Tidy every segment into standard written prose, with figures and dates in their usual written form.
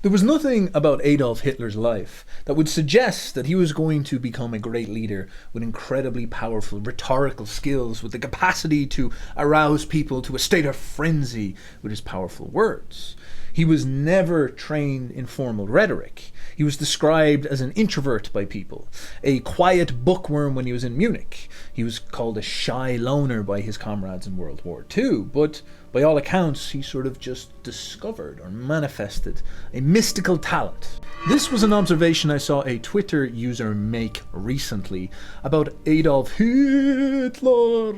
There was nothing about Adolf Hitler's life that would suggest that he was going to become a great leader with incredibly powerful rhetorical skills, with the capacity to arouse people to a state of frenzy with his powerful words. He was never trained in formal rhetoric. He was described as an introvert by people, a quiet bookworm when he was in Munich. He was called a shy loner by his comrades in World War II, but by all accounts, he sort of just discovered or manifested a mystical talent. This was an observation I saw a Twitter user make recently about Adolf Hitler,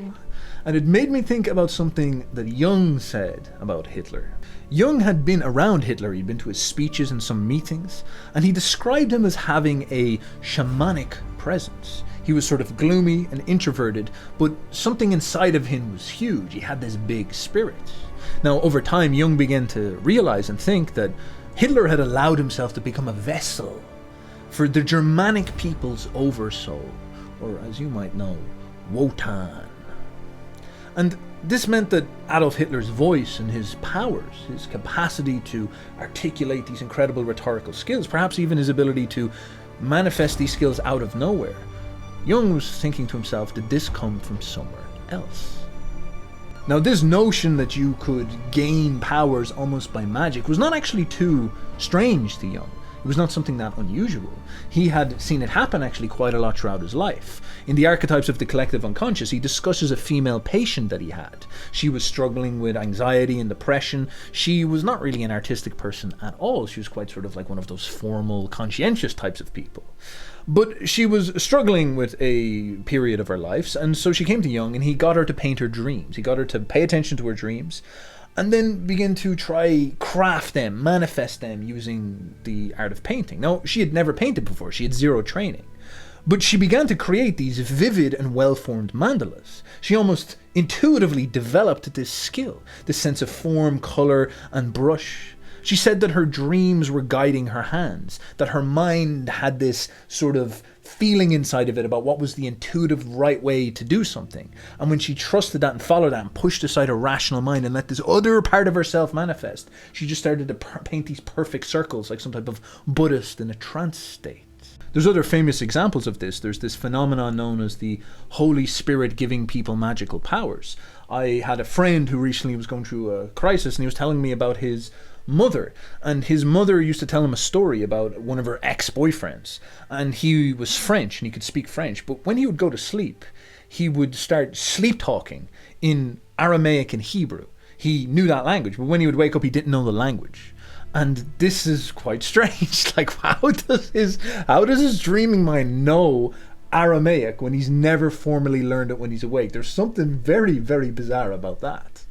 and it made me think about something that Jung said about Hitler. Jung had been around Hitler, he'd been to his speeches and some meetings, and he described him as having a shamanic presence. He was sort of gloomy and introverted, but something inside of him was huge. He had this big spirit. Now, over time, Jung began to realize and think that Hitler had allowed himself to become a vessel for the Germanic people's oversoul, or as you might know, Wotan. And this meant that Adolf Hitler's voice and his powers, his capacity to articulate these incredible rhetorical skills, perhaps even his ability to manifest these skills out of nowhere, Jung was thinking to himself, did this come from somewhere else? Now, this notion that you could gain powers almost by magic was not actually too strange to Jung. It was not something that unusual. He had seen it happen actually quite a lot throughout his life. In the Archetypes of the Collective Unconscious, he discusses a female patient that he had. She was struggling with anxiety and depression. She was not really an artistic person at all. She was quite sort of like one of those formal, conscientious types of people. But she was struggling with a period of her life, and so she came to Jung and he got her to paint her dreams. He got her to pay attention to her dreams and then begin to try craft them, manifest them using the art of painting. Now, she had never painted before, she had zero training. But she began to create these vivid and well-formed mandalas. She almost intuitively developed this skill, this sense of form, colour and brush. She said that her dreams were guiding her hands, that her mind had this sort of feeling inside of it about what was the intuitive right way to do something. And when she trusted that and followed that and pushed aside her rational mind and let this other part of herself manifest, she just started to paint these perfect circles like some type of Buddhist in a trance state. There's other famous examples of this. There's this phenomenon known as the Holy Spirit giving people magical powers. I had a friend who recently was going through a crisis and he was telling me about his mother, and his mother used to tell him a story about one of her ex-boyfriends, and he was French and he could speak French, but when he would go to sleep he would start sleep talking in Aramaic and Hebrew. He knew that language, but when he would wake up he didn't know the language. And this is quite strange. Like, how does his dreaming mind know Aramaic when he's never formally learned it when he's awake? There's something very, very bizarre about that.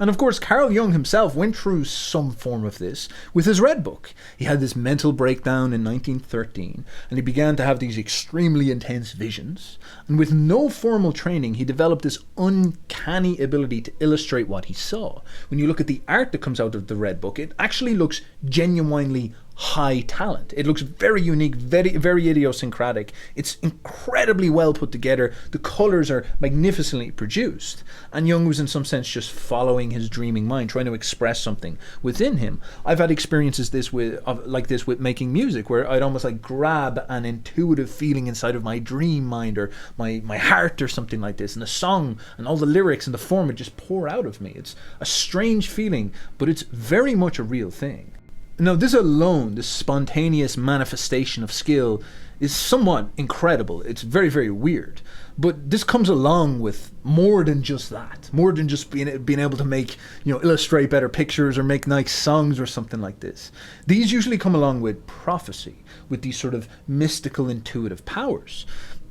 And of course, Carl Jung himself went through some form of this with his Red Book. He had this mental breakdown in 1913, and he began to have these extremely intense visions. And with no formal training, he developed this uncanny ability to illustrate what he saw. When you look at the art that comes out of the Red Book, it actually looks genuinely high talent. It looks very unique, very, very idiosyncratic. It's incredibly well put together. The colours are magnificently produced. And Jung was in some sense just following his dreaming mind, trying to express something within him. I've had experiences like this with making music, where I'd almost like grab an intuitive feeling inside of my dream mind or my heart or something like this, and the song and all the lyrics and the form would just pour out of me. It's a strange feeling, but it's very much a real thing. Now, this alone, this spontaneous manifestation of skill, is somewhat incredible. It's very, very weird. But this comes along with more than just that. More than just being able to make, illustrate better pictures or make nice songs or something like this. These usually come along with prophecy, with these sort of mystical, intuitive powers.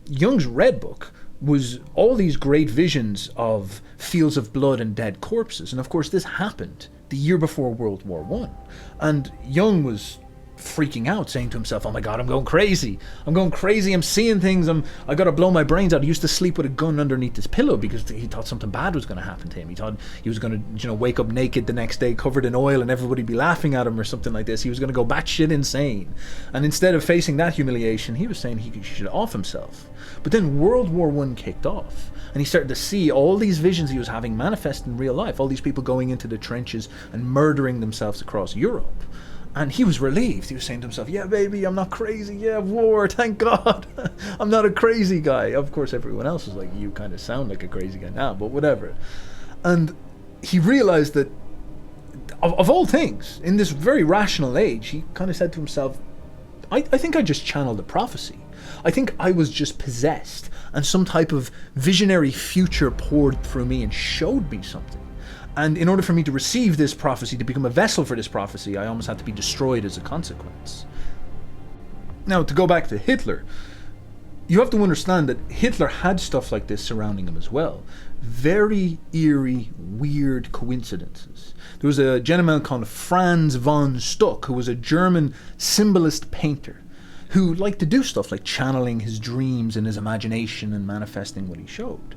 Jung's Red Book was all these great visions of fields of blood and dead corpses. And of course, this happened the year before World War I. And Jung was freaking out, saying to himself, oh my God, I'm going crazy. I'm seeing things. I got to blow my brains out. He used to sleep with a gun underneath his pillow because he thought something bad was going to happen to him. He thought he was going to, wake up naked the next day, covered in oil, and everybody be laughing at him or something like this. He was going to go batshit insane. And instead of facing that humiliation, he was saying he should off himself. But then World War I kicked off, and he started to see all these visions he was having manifest in real life, all these people going into the trenches and murdering themselves across Europe. And he was relieved. He was saying to himself, yeah, baby, I'm not crazy. Yeah, war, thank God. I'm not a crazy guy. Of course, everyone else was like, you kind of sound like a crazy guy now, but whatever. And he realized that, of all things, in this very rational age, he kind of said to himself, I think I just channeled a prophecy. I think I was just possessed, and some type of visionary future poured through me and showed me something. And in order for me to receive this prophecy, to become a vessel for this prophecy, I almost had to be destroyed as a consequence. Now, to go back to Hitler, you have to understand that Hitler had stuff like this surrounding him as well. Very eerie, weird coincidences. There was a gentleman called Franz von Stuck, who was a German symbolist painter, who liked to do stuff like channeling his dreams and his imagination and manifesting what he showed.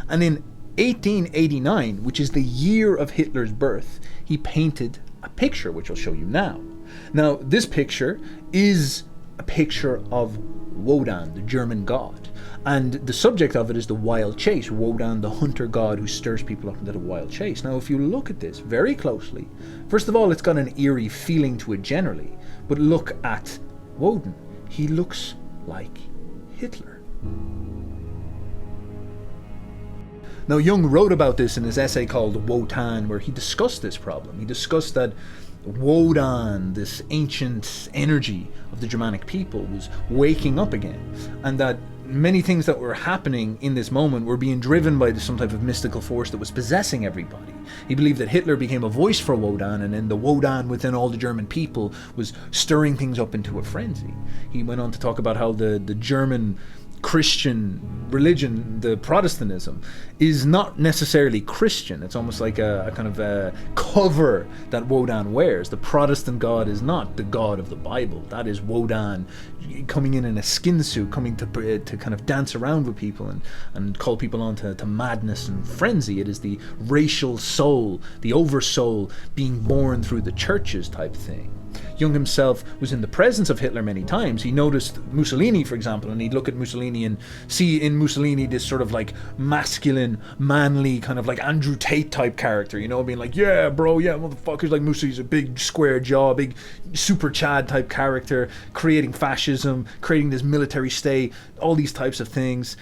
And in 1889, which is the year of Hitler's birth, he painted a picture, which I'll show you now. Now, this picture is a picture of Wotan, the German god. And the subject of it is the wild chase. Wotan, the hunter god who stirs people up into the wild chase. Now, if you look at this very closely, first of all, it's got an eerie feeling to it generally. But look at Wotan. He looks like Hitler. Now, Jung wrote about this in his essay called Wotan, where he discussed this problem. He discussed that Wotan, this ancient energy of the Germanic people, was waking up again, and that many things that were happening in this moment were being driven by some type of mystical force that was possessing everybody. He believed that Hitler became a voice for Wotan, and then the Wotan within all the German people was stirring things up into a frenzy. He went on to talk about how the German Christian religion, the Protestantism, is not necessarily Christian. It's almost like a kind of a cover that Wotan wears. The Protestant God is not the God of the Bible. That is Wotan coming in a skin suit, coming to kind of dance around with people and call people on to madness and frenzy. It is the racial soul, the oversoul being born through the churches type thing. Jung himself was in the presence of Hitler many times. He noticed Mussolini, for example, and he'd look at Mussolini and see in Mussolini this sort of like masculine, manly, kind of like Andrew Tate type character, you know, being like, yeah, bro, yeah, motherfuckers, like Mussolini's a big square jaw, big super Chad type character, creating fascism, creating this military state, all these types of things.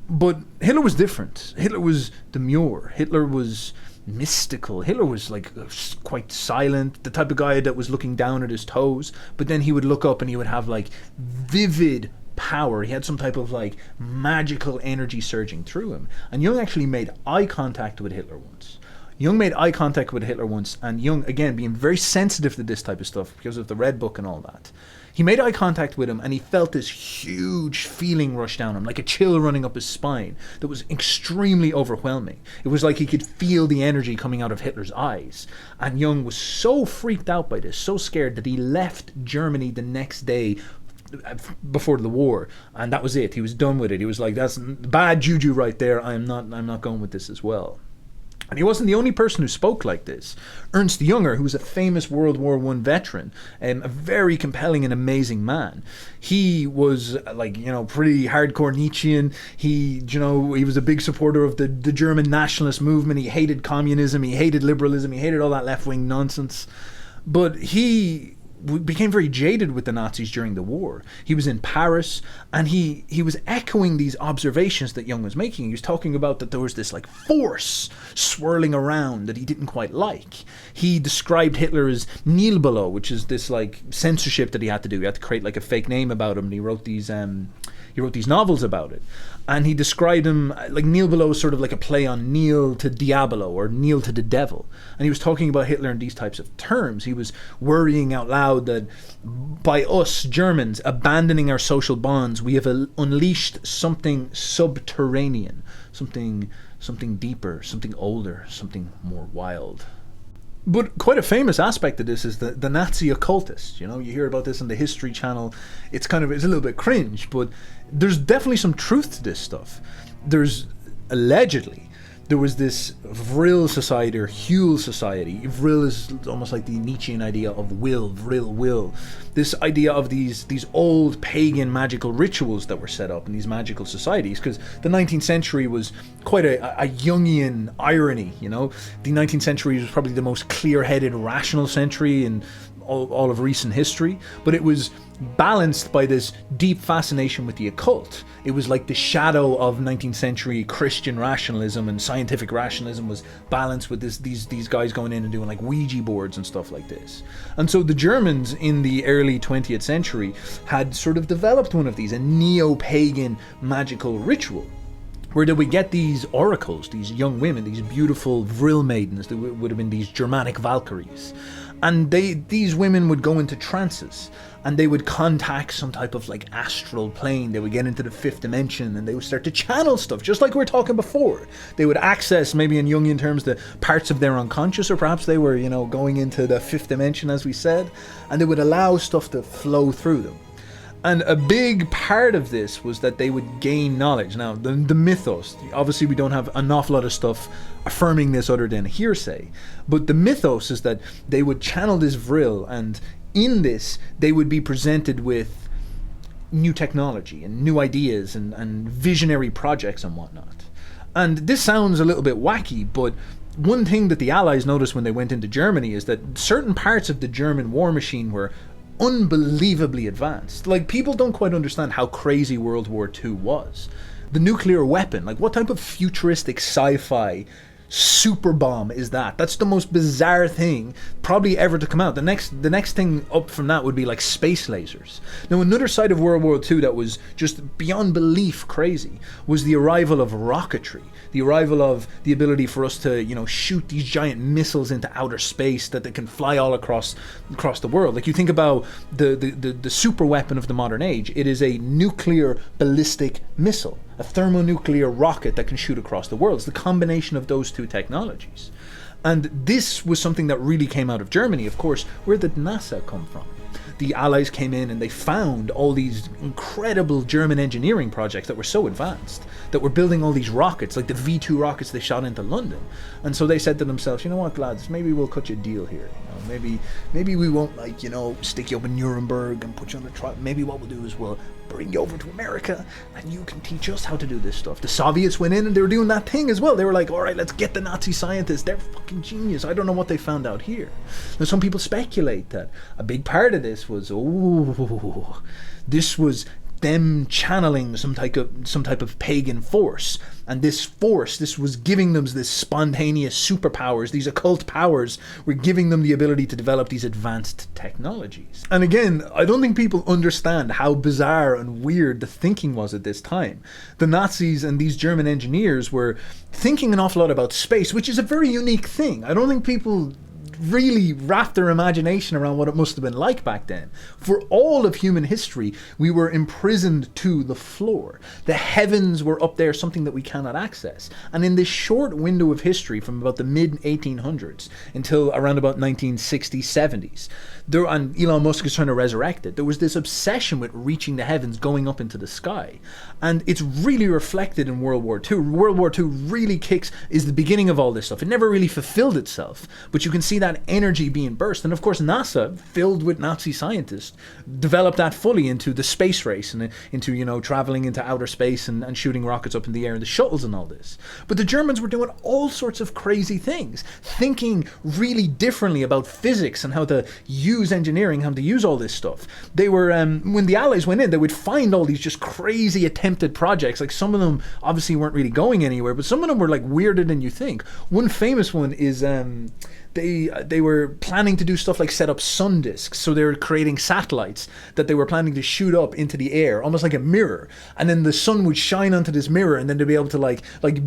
But Hitler was different. Hitler was demure. Hitler was mystical. Hitler was like quite silent, the type of guy that was looking down at his toes, but then he would look up and he would have like vivid power. He had some type of like magical energy surging through him. And Jung actually made eye contact with Hitler once. And Jung, again, being very sensitive to this type of stuff because of the Red Book and all that, he made eye contact with him and he felt this huge feeling rush down him, like a chill running up his spine that was extremely overwhelming. It was like he could feel the energy coming out of Hitler's eyes. And Jung was so freaked out by this, so scared, that he left Germany the next day before the war, and that was it. He was done with it. He was like, that's bad juju right there. I'm not going with this as well. And he wasn't the only person who spoke like this. Ernst Jünger, who was a famous World War I veteran, a very compelling and amazing man. He was pretty hardcore Nietzschean. He was a big supporter of the German nationalist movement. He hated communism. He hated liberalism. He hated all that left-wing nonsense. But he became very jaded with the Nazis during the war. He was in Paris, and he was echoing these observations that Jung was making. He was talking about that there was this like force swirling around that he didn't quite like. He described Hitler as Nilbelo, which is this like censorship that he had to do. He had to create like a fake name about him, and he wrote these novels about it. And he described him like Nilbelo, sort of like a play on Neil to Diabolo, or Neil to the devil. And he was talking about Hitler in these types of terms. He was worrying out loud that by us Germans abandoning our social bonds, we have unleashed something subterranean, something deeper, something older, something more wild. But quite a famous aspect of this is the Nazi occultist. You hear about this on the History Channel. It's a little bit cringe, but there's definitely some truth to this stuff. There was this Vril society, or Huel society. Vril is almost like the Nietzschean idea of will, Vril, will. This idea of these old pagan magical rituals that were set up in these magical societies, because the 19th century was quite a Jungian irony, The 19th century was probably the most clear-headed, rational century in all of recent history, but it was balanced by this deep fascination with the occult. It was like the shadow of 19th century Christian rationalism, and scientific rationalism was balanced with these guys going in and doing like Ouija boards and stuff like this. And so the Germans in the early 20th century had sort of developed one of these, a neo-pagan magical ritual, where they would get these oracles, these young women, these beautiful Vril maidens, that would have been these Germanic Valkyries. And these women would go into trances, and they would contact some type of like astral plane. They would get into the fifth dimension, and they would start to channel stuff, just like we were talking before. They would access, maybe in Jungian terms, the parts of their unconscious, or perhaps they were, going into the fifth dimension, as we said, and they would allow stuff to flow through them. And a big part of this was that they would gain knowledge. Now, the mythos, obviously we don't have an awful lot of stuff affirming this other than hearsay, but the mythos is that they would channel this Vril, and in this they would be presented with new technology and new ideas and visionary projects and whatnot. And this sounds a little bit wacky, but one thing that the Allies noticed when they went into Germany is that certain parts of the German war machine were unbelievably advanced. Like, people don't quite understand how crazy World War II was. The nuclear weapon, like, what type of futuristic sci-fi super bomb is that? That's the most bizarre thing probably ever to come out. The next thing up from that would be like space lasers. Now, another side of World War II that was just beyond belief crazy was the arrival of rocketry. The arrival of the ability for us to, shoot these giant missiles into outer space that they can fly all across the world. Like, you think about the super weapon of the modern age. It is a nuclear ballistic missile, a thermonuclear rocket that can shoot across the world. It's the combination of those two technologies. And this was something that really came out of Germany. Of course, where did NASA come from? The Allies came in and they found all these incredible German engineering projects that were so advanced, that were building all these rockets, like the V2 rockets they shot into London. And so they said to themselves, you know what, lads, maybe we'll cut you a deal here. Maybe we won't, stick you up in Nuremberg and put you on the trial. Maybe what we'll do is we'll bring you over to America and you can teach us how to do this stuff. The Soviets went in and they were doing that thing as well. They were like, all right, let's get the Nazi scientists. They're fucking genius. I don't know what they found out here. Now, some people speculate that a big part of this was, this was them channeling some type of pagan force, and this was giving them this spontaneous superpowers. These occult powers were giving them the ability to develop these advanced technologies. And again, I don't think people understand how bizarre and weird the thinking was at this time. The Nazis and these German engineers were thinking an awful lot about space, which is a very unique thing. I don't think people really wrap their imagination around what it must have been like back then. For all of human history, we were imprisoned to the floor. The heavens were up there, something that we cannot access. And in this short window of history, from about the mid-1800s until around about 1960s, 70s, and Elon Musk is trying to resurrect it, there was this obsession with reaching the heavens, going up into the sky. And it's really reflected in World War II. World War II really is the beginning of all this stuff. It never really fulfilled itself, but you can see that energy being burst. And of course, NASA, filled with Nazi scientists, developed that fully into the space race and into, traveling into outer space and shooting rockets up in the air and the shuttles and all this. But the Germans were doing all sorts of crazy things, thinking really differently about physics and how to use engineering, how to use all this stuff. They were, when the Allies went in, they would find all these just crazy attempted projects. Like, some of them obviously weren't really going anywhere, but some of them were like weirder than you think. One famous one is they were planning to do stuff like set up sun discs. So they were creating satellites that they were planning to shoot up into the air, almost like a mirror. And then the sun would shine onto this mirror, and then they'd be able to like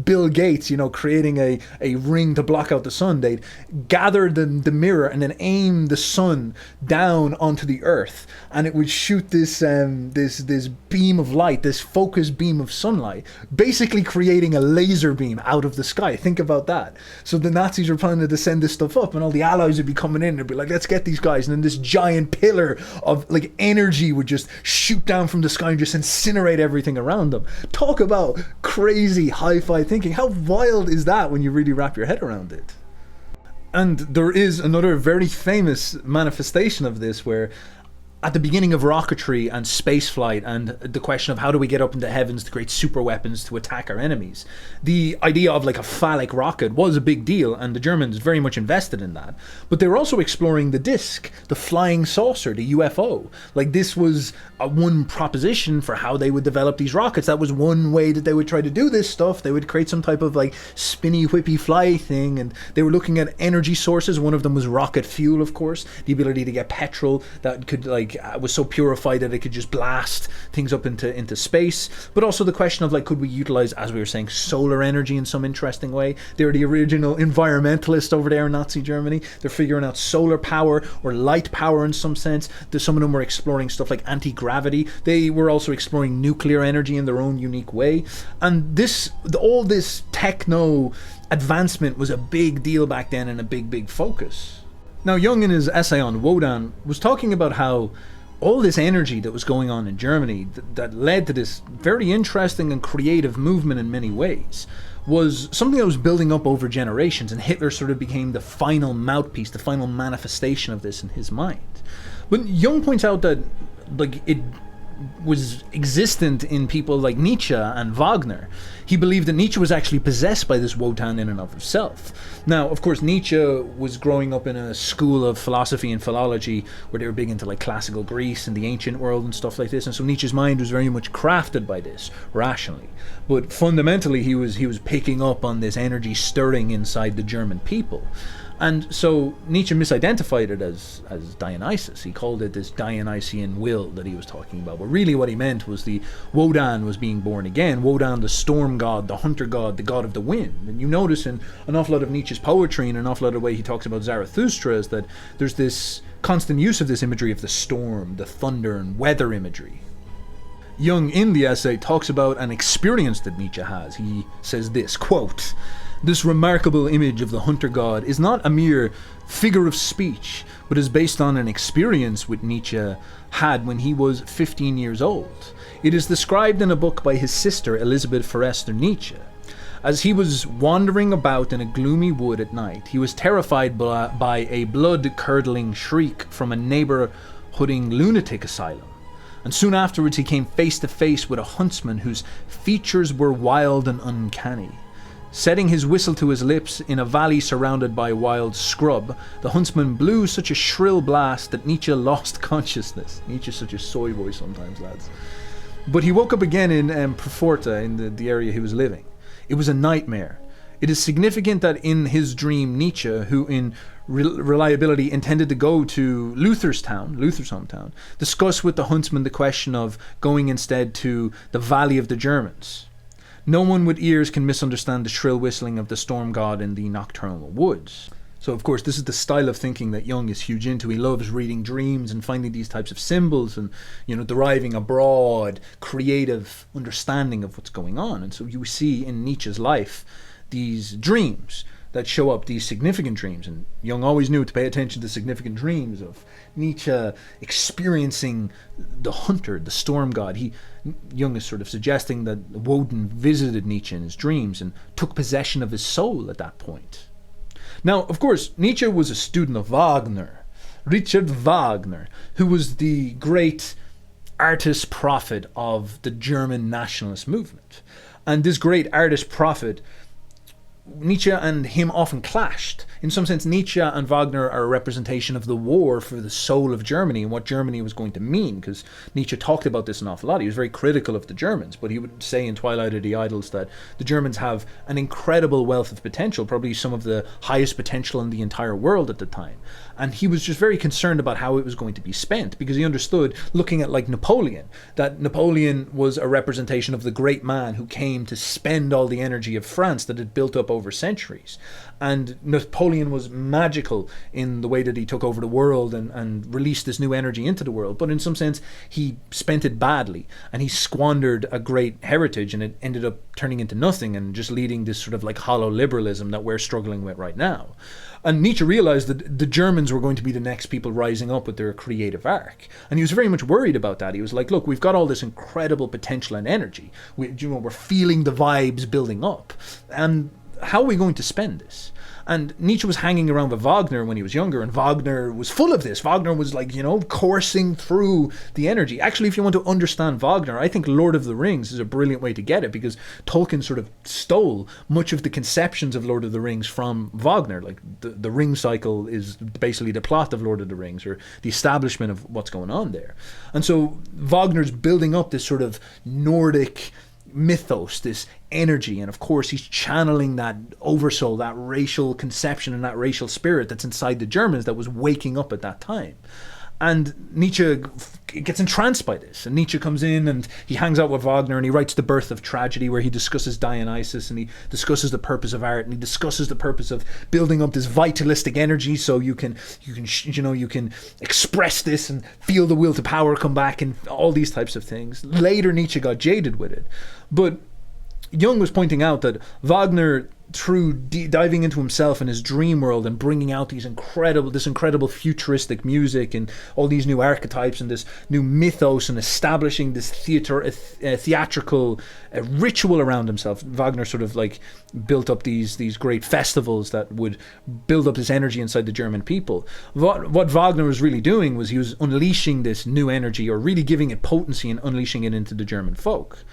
Bill Gates, creating a ring to block out the sun. They'd gather the mirror and then aim the sun down onto the earth, and it would shoot this this beam of light, this focused beam of sunlight, basically creating a laser beam out of the sky. Think about that. So the Nazis were planning to send this stuff up, and all the Allies would be coming in and they'd be like, let's get these guys, and then this giant pillar of like energy would just shoot down from the sky and just incinerate everything around them. Talk about crazy hi-fi thinking. How wild is that when you really wrap your head around it? And there is another very famous manifestation of this, where at the beginning of rocketry and spaceflight and the question of how do we get up into heavens to create super weapons to attack our enemies, the idea of like a phallic rocket was a big deal, and the Germans very much invested in that. But they were also exploring the disc, the flying saucer, the UFO. Like, this was one proposition for how they would develop these rockets. That was one way that they would try to do this stuff. They would create some type of like spinny whippy fly thing, and they were looking at energy sources. One of them was rocket fuel, of course, the ability to get petrol that could like was so purified that it could just blast things up into space. But also the question of like, could we utilize, as we were saying, solar energy in some interesting way? They were the original environmentalists over there in Nazi Germany. They're figuring out solar power or light power in some sense. Some of them were exploring stuff like anti-gravity. They were also exploring nuclear energy in their own unique way. And all this techno advancement was a big deal back then and a big focus. Now, Jung, in his essay on Wotan, was talking about how all this energy that was going on in Germany that led to this very interesting and creative movement in many ways was something that was building up over generations, and Hitler sort of became the final mouthpiece, the final manifestation of this in his mind. But Jung points out that like it was existent in people like Nietzsche and Wagner. He believed that Nietzsche was actually possessed by this Wotan in and of himself. Now, of course, Nietzsche was growing up in a school of philosophy and philology where they were big into like classical Greece and the ancient world and stuff like this, and so Nietzsche's mind was very much crafted by this rationally. But fundamentally, he was picking up on this energy stirring inside the German people. And so Nietzsche misidentified it as Dionysus. He called it this Dionysian will that he was talking about. But really what he meant was the Wotan was being born again. Wotan, the storm god, the hunter god, the god of the wind. And you notice in an awful lot of Nietzsche's poetry and an awful lot of the way he talks about Zarathustra is that there's this constant use of this imagery of the storm, the thunder and weather imagery. Jung, in the essay, talks about an experience that Nietzsche has. He says this, quote, "This remarkable image of the hunter god is not a mere figure of speech, but is based on an experience which Nietzsche had when he was 15 years old. It is described in a book by his sister, Elisabeth Forester Nietzsche. As he was wandering about in a gloomy wood at night, he was terrified by a blood-curdling shriek from a neighbourhooding lunatic asylum. And soon afterwards he came face to face with a huntsman whose features were wild and uncanny. Setting his whistle to his lips in a valley surrounded by wild scrub, the huntsman blew such a shrill blast that Nietzsche lost consciousness." Nietzsche's such a soy boy sometimes, lads. "But he woke up again in Preforta, in the area he was living. It was a nightmare. It is significant that in his dream, Nietzsche, who in reliability intended to go to Luther's hometown, discussed with the huntsman the question of going instead to the Valley of the Germans. No one with ears can misunderstand the shrill whistling of the storm god in the nocturnal woods." So, of course, this is the style of thinking that Jung is huge into. He loves reading dreams and finding these types of symbols and, deriving a broad, creative understanding of what's going on. And so you see in Nietzsche's life these dreams that show up, these significant dreams. And Jung always knew to pay attention to significant dreams of Nietzsche experiencing the hunter, the storm god. Jung is sort of suggesting that Wotan visited Nietzsche in his dreams and took possession of his soul at that point. Now, of course, Nietzsche was a student of Wagner, Richard Wagner, who was the great artist prophet of the German nationalist movement. And this great artist prophet, Nietzsche and him often clashed. In some sense, Nietzsche and Wagner are a representation of the war for the soul of Germany and what Germany was going to mean, because Nietzsche talked about this an awful lot. He was very critical of the Germans, but he would say in Twilight of the Idols that the Germans have an incredible wealth of potential, probably some of the highest potential in the entire world at the time. And he was just very concerned about how it was going to be spent, because he understood, looking at like Napoleon, that Napoleon was a representation of the great man who came to spend all the energy of France that had built up over centuries. And Napoleon was magical in the way that he took over the world and released this new energy into the world. But in some sense, he spent it badly and he squandered a great heritage, and it ended up turning into nothing and just leading this sort of like hollow liberalism that we're struggling with right now. And Nietzsche realized that the Germans were going to be the next people rising up with their creative arc. And he was very much worried about that. He was like, look, we've got all this incredible potential and energy. We're feeling the vibes building up. And how are we going to spend this? And Nietzsche was hanging around with Wagner when he was younger, and Wagner was full of this. Wagner was like, coursing through the energy. Actually, if you want to understand Wagner, I think Lord of the Rings is a brilliant way to get it, because Tolkien sort of stole much of the conceptions of Lord of the Rings from Wagner. Like the ring cycle is basically the plot of Lord of the Rings, or the establishment of what's going on there. And so Wagner's building up this sort of Nordic mythos, this energy, and of course he's channeling that oversoul, that racial conception and that racial spirit that's inside the Germans that was waking up at that time. And Nietzsche gets entranced by this, and Nietzsche comes in and he hangs out with Wagner, and he writes The Birth of Tragedy, where he discusses Dionysus, and he discusses the purpose of art, and he discusses the purpose of building up this vitalistic energy so you can express this and feel the will to power come back, and all these types of things. Later Nietzsche got jaded with it, but Jung was pointing out that Wagner, through diving into himself and his dream world and bringing out this incredible futuristic music and all these new archetypes and this new mythos and establishing this theatrical ritual around himself, Wagner sort of like built up these great festivals that would build up this energy inside the German people. What Wagner was really doing was he was unleashing this new energy, or really giving it potency and unleashing it into the German folk.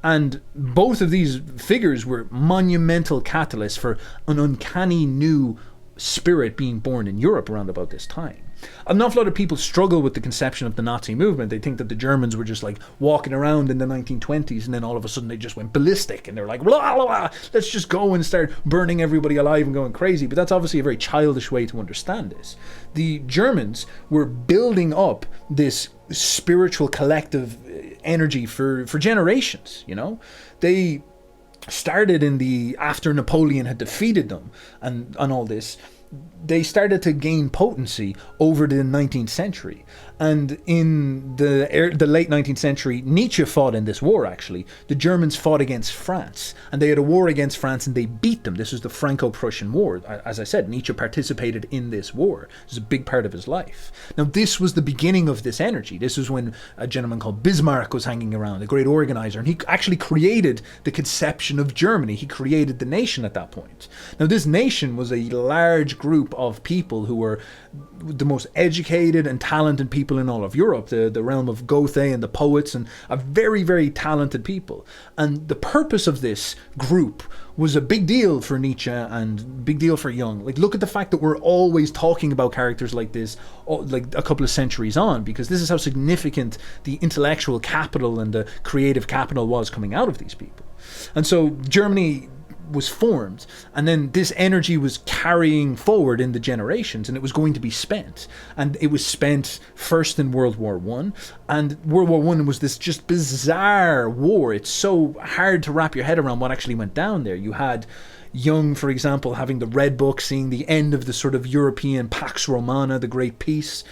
And both of these figures were monumental catalysts for an uncanny new spirit being born in Europe around about this time. An awful lot of people struggle with the conception of the Nazi movement. They think that the Germans were just like walking around in the 1920s, and then all of a sudden they just went ballistic, and they're like, blah, blah, blah, let's just go and start burning everybody alive and going crazy. But that's obviously a very childish way to understand this. The Germans were building up this spiritual collective energy for generations. They started after Napoleon had defeated them and all this, they started to gain potency over the 19th century. And in the late 19th century, Nietzsche fought in this war, actually. The Germans fought against France, and they had a war against France, and they beat them. This was the Franco-Prussian War. As I said, Nietzsche participated in this war. It was a big part of his life. Now, this was the beginning of this energy. This was when a gentleman called Bismarck was hanging around, a great organizer, and he actually created the conception of Germany. He created the nation at that point. Now, this nation was a large group of people who were the most educated and talented people in all of Europe, the realm of Goethe and the poets, and a very, very talented people. And the purpose of this group was a big deal for Nietzsche and big deal for Jung. Like, look at the fact that we're always talking about characters like this, like a couple of centuries on, because this is how significant the intellectual capital and the creative capital was coming out of these people. And so Germany was formed, and then this energy was carrying forward in the generations, and it was going to be spent. And it was spent first in World War I, and World War I was this just bizarre war. It's so hard to wrap your head around what actually went down there. You had Jung, for example, having the Red Book, seeing the end of the sort of European Pax Romana, the Great Peace.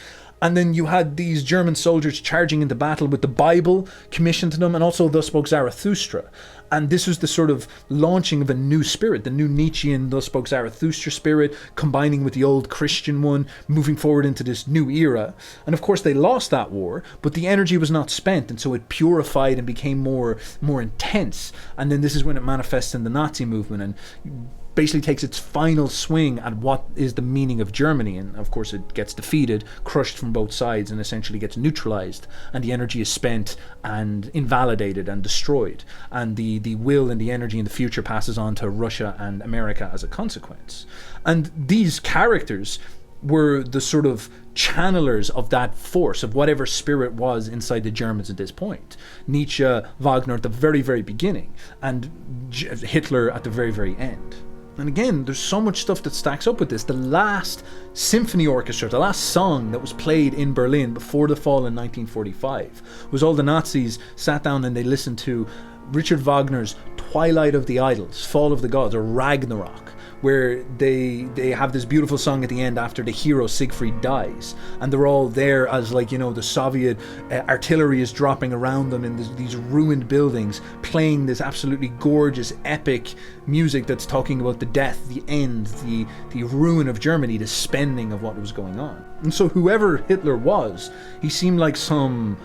And then you had these German soldiers charging into battle with the Bible commissioned to them, and also Thus Spoke Zarathustra. And this was the sort of launching of a new spirit, the new Nietzschean Thus Spoke Zarathustra spirit, combining with the old Christian one, moving forward into this new era. And of course they lost that war, but the energy was not spent, and so it purified and became more intense. And then this is when it manifests in the Nazi movement, and basically takes its final swing at what is the meaning of Germany. And of course it gets defeated, crushed from both sides, and essentially gets neutralized, and the energy is spent and invalidated and destroyed, and the will and the energy in the future passes on to Russia and America as a consequence. And these characters were the sort of channelers of that force, of whatever spirit was inside the Germans at this point. Nietzsche, Wagner at the very, very beginning, and Hitler at the very, very end. And again, there's so much stuff that stacks up with this. The last symphony orchestra, the last song that was played in Berlin before the fall in 1945, was all the Nazis sat down and they listened to Richard Wagner's Twilight of the Idols, Fall of the Gods, or Ragnarok, where they have this beautiful song at the end after the hero Siegfried dies, and they're all there as, like, the Soviet artillery is dropping around them in these ruined buildings, playing this absolutely gorgeous epic music that's talking about the death, the end, the ruin of Germany, the spending of what was going on. And so whoever Hitler was, he seemed like some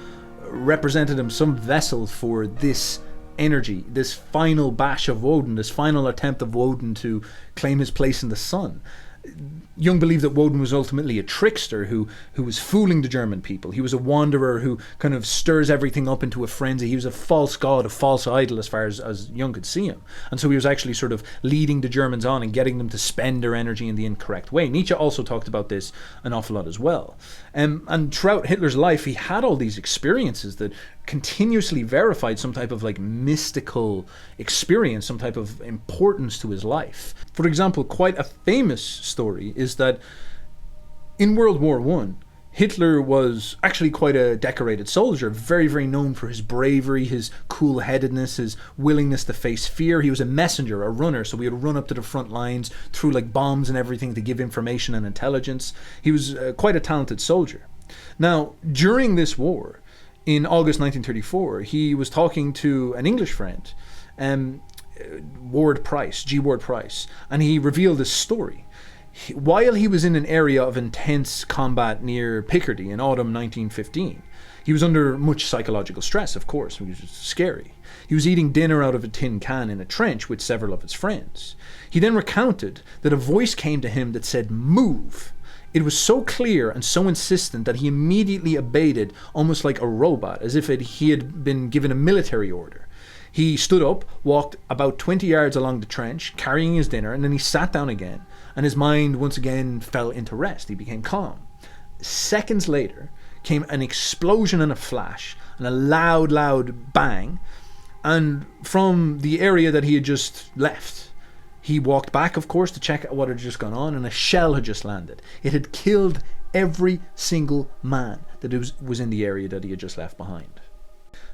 representative, some vessel for this energy, this final bash of Wotan, this final attempt of Wotan to claim his place in the sun. Jung believed that Wotan was ultimately a trickster who was fooling the German people. He was a wanderer who kind of stirs everything up into a frenzy. He was a false god, a false idol as far as Jung could see him. And so he was actually sort of leading the Germans on and getting them to spend their energy in the incorrect way. Nietzsche also talked about this an awful lot as well. And throughout Hitler's life, he had all these experiences that continuously verified some type of like mystical experience, some type of importance to his life. For example, quite a famous story is that in World War I, Hitler was actually quite a decorated soldier, very, very known for his bravery, his cool-headedness, his willingness to face fear. He was a messenger, a runner, so he would run up to the front lines, through like bombs and everything to give information and intelligence. He was quite a talented soldier. Now, during this war, in August 1934, he was talking to an English friend, Ward Price, G. Ward Price, and he revealed this story. While he was in an area of intense combat near Picardy in autumn 1915, he was under much psychological stress, of course, which was scary. He was eating dinner out of a tin can in a trench with several of his friends. He then recounted that a voice came to him that said, "Move." It was so clear and so insistent that he immediately obeyed, almost like a robot, as if he had been given a military order. He stood up, walked about 20 yards along the trench, carrying his dinner, and then he sat down again, and his mind once again fell into rest. He became calm. Seconds later came an explosion and a flash, and a loud, loud bang, and from the area that he had just left, he walked back, of course, to check out what had just gone on, and a shell had just landed. It had killed every single man that was in the area that he had just left behind.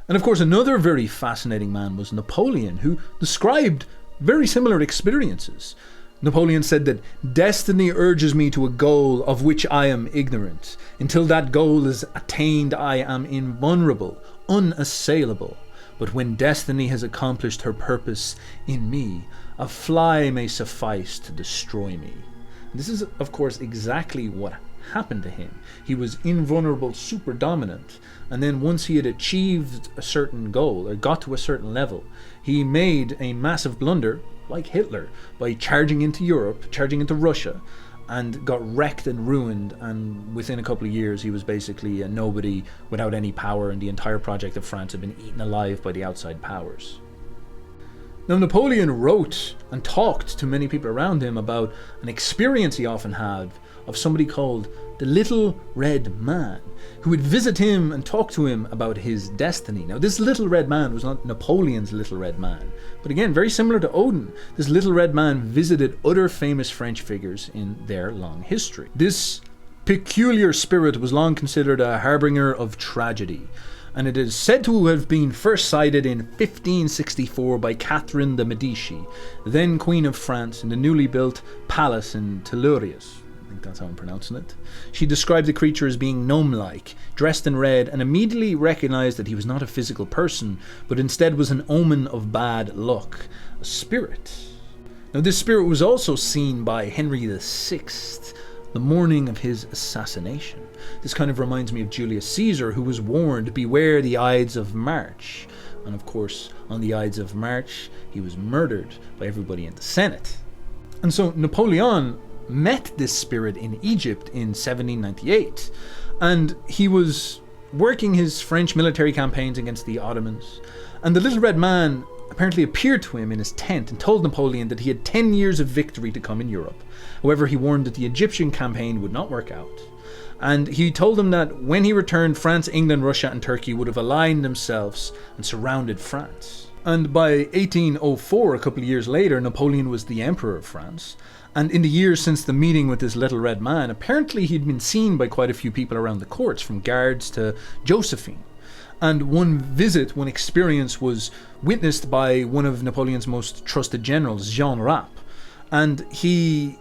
And of course, another very fascinating man was Napoleon, who described very similar experiences. Napoleon said that destiny urges me to a goal of which I am ignorant. Until that goal is attained, I am invulnerable, unassailable. But when destiny has accomplished her purpose in me, a fly may suffice to destroy me. And this is, of course, exactly what happened to him. He was invulnerable, super dominant, and then once he had achieved a certain goal, or got to a certain level, he made a massive blunder, like Hitler, by charging into Europe, charging into Russia, and got wrecked and ruined, and within a couple of years he was basically a nobody without any power, and the entire project of France had been eaten alive by the outside powers. Now, Napoleon wrote and talked to many people around him about an experience he often had of somebody called the Little Red Man, who would visit him and talk to him about his destiny. Now, this Little Red Man was not Napoleon's Little Red Man, but again, very similar to Odin, this Little Red Man visited other famous French figures in their long history. This peculiar spirit was long considered a harbinger of tragedy, and it is said to have been first sighted in 1564 by Catherine de Medici, then Queen of France, in the newly built palace in Tellurius. I think that's how I'm pronouncing it. She described the creature as being gnome-like, dressed in red, and immediately recognized that he was not a physical person, but instead was an omen of bad luck, a spirit. Now, this spirit was also seen by Henry VI, the morning of his assassination. This kind of reminds me of Julius Caesar, who was warned, "Beware the Ides of March." And of course, on the Ides of March, he was murdered by everybody in the Senate. And so Napoleon met this spirit in Egypt in 1798, and he was working his French military campaigns against the Ottomans, and the Little Red Man apparently appeared to him in his tent and told Napoleon that he had 10 years of victory to come in Europe. However, he warned that the Egyptian campaign would not work out, and he told him that when he returned, France, England, Russia and Turkey would have aligned themselves and surrounded France. And by 1804, a couple of years later, Napoleon was the Emperor of France. And in the years since the meeting with this Little Red Man, apparently he'd been seen by quite a few people around the courts, from guards to Josephine. And one visit, one experience was witnessed by one of Napoleon's most trusted generals, Jean Rapp. And he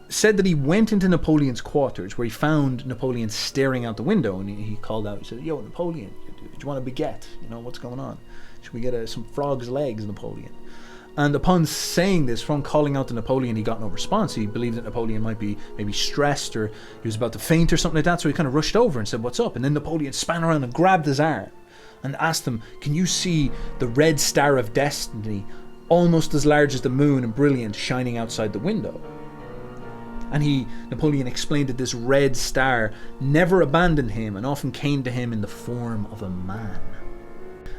said that he went into Napoleon's quarters, where he found Napoleon staring out the window, and he called out, he said, "Yo, Napoleon, do you want a baguette? You know, what's going on? Should we get some frog's legs, Napoleon?" And upon saying this, from calling out to Napoleon, he got no response. He believed that Napoleon might be maybe stressed, or he was about to faint or something like that, so he kind of rushed over and said, "What's up?" And then Napoleon span around and grabbed his arm and asked him, can you see the red star of destiny, almost as large as the moon and brilliant, shining outside the window? And Napoleon explained that this red star never abandoned him and often came to him in the form of a man.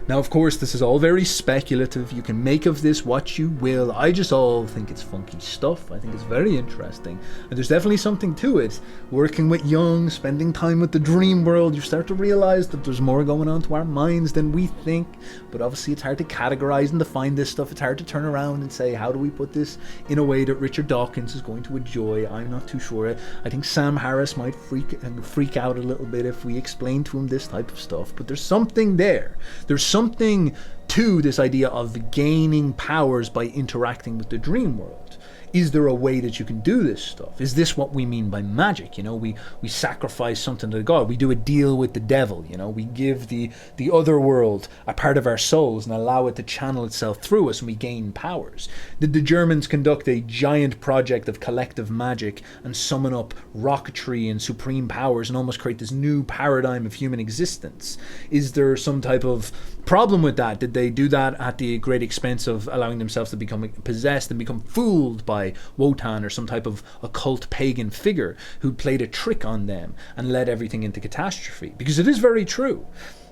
Now, of course, this is all very speculative. You can make of this what you will. I just all think it's funky stuff. I think it's very interesting. And there's definitely something to it. Working with Jung, spending time with the dream world, you start to realize that there's more going on to our minds than we think. But obviously, it's hard to categorize and define this stuff. It's hard to turn around and say, how do we put this in a way that Richard Dawkins is going to enjoy? I'm not too sure. I think Sam Harris might freak out a little bit if we explain to him this type of stuff. But there's something there. There's something to this idea of gaining powers by interacting with the dream world. Is there a way that you can do this stuff? Is this what we mean by magic? You know, we sacrifice something to God. We do a deal with the devil. You know, we give the other world a part of our souls and allow it to channel itself through us, and we gain powers. Did the Germans conduct a giant project of collective magic and summon up rocketry and supreme powers and almost create this new paradigm of human existence? Is there some type of problem with that? Did they do that at the great expense of allowing themselves to become possessed and become fooled by Wotan or some type of occult pagan figure who played a trick on them and led everything into catastrophe? Because it is very true.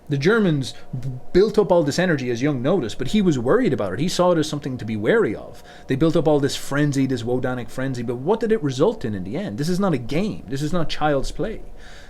The Germans built up all this energy, as Jung noticed, but he was worried about it. He saw it as something to be wary of. They built up all this frenzy, this Wodanic frenzy, but what did it result in the end? This is not a game. This is not child's play.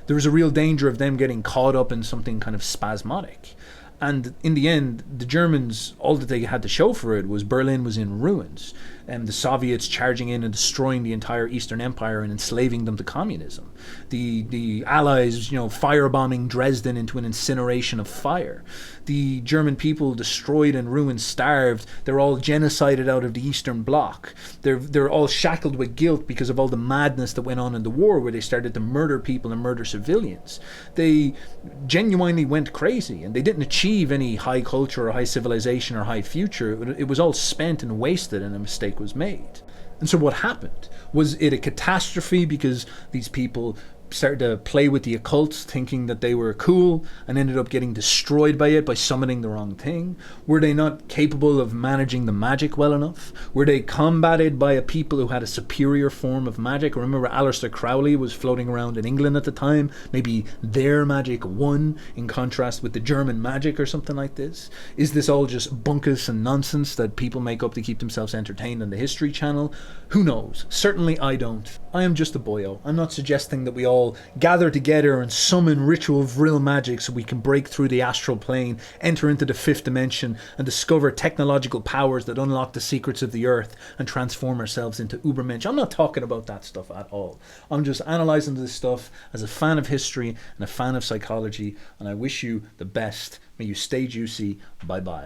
There was a real danger of them getting caught up in something kind of spasmodic. And in the end, the Germans, all that they had to show for it was Berlin was in ruins, and the Soviets charging in and destroying the entire Eastern Empire and enslaving them to communism. The Allies, firebombing Dresden into an incineration of fire. The German people destroyed and ruined, starved. They're all genocided out of the Eastern Bloc. They're all shackled with guilt because of all the madness that went on in the war, where they started to murder people and murder civilians. They genuinely went crazy, and they didn't achieve any high culture or high civilization or high future. It was all spent and wasted, and a mistake was made. And so what happened? Was it a catastrophe because these people started to play with the occult, thinking that they were cool, and ended up getting destroyed by it by summoning the wrong thing? Were they not capable of managing the magic well enough? Were they combated by a people who had a superior form of magic? Remember, Aleister Crowley was floating around in England at the time. Maybe their magic won in contrast with the German magic or something like this. Is this all just bunkus and nonsense that people make up to keep themselves entertained on the History Channel? Who knows? Certainly I don't. I am just a boyo. I'm not suggesting that we all gather together and summon ritual Vril magic so we can break through the astral plane, enter into the fifth dimension, and discover technological powers that unlock the secrets of the earth and transform ourselves into Ubermensch. I'm not talking about that stuff at all. I'm just analysing this stuff as a fan of history and a fan of psychology, and I wish you the best. May you stay juicy. Bye bye.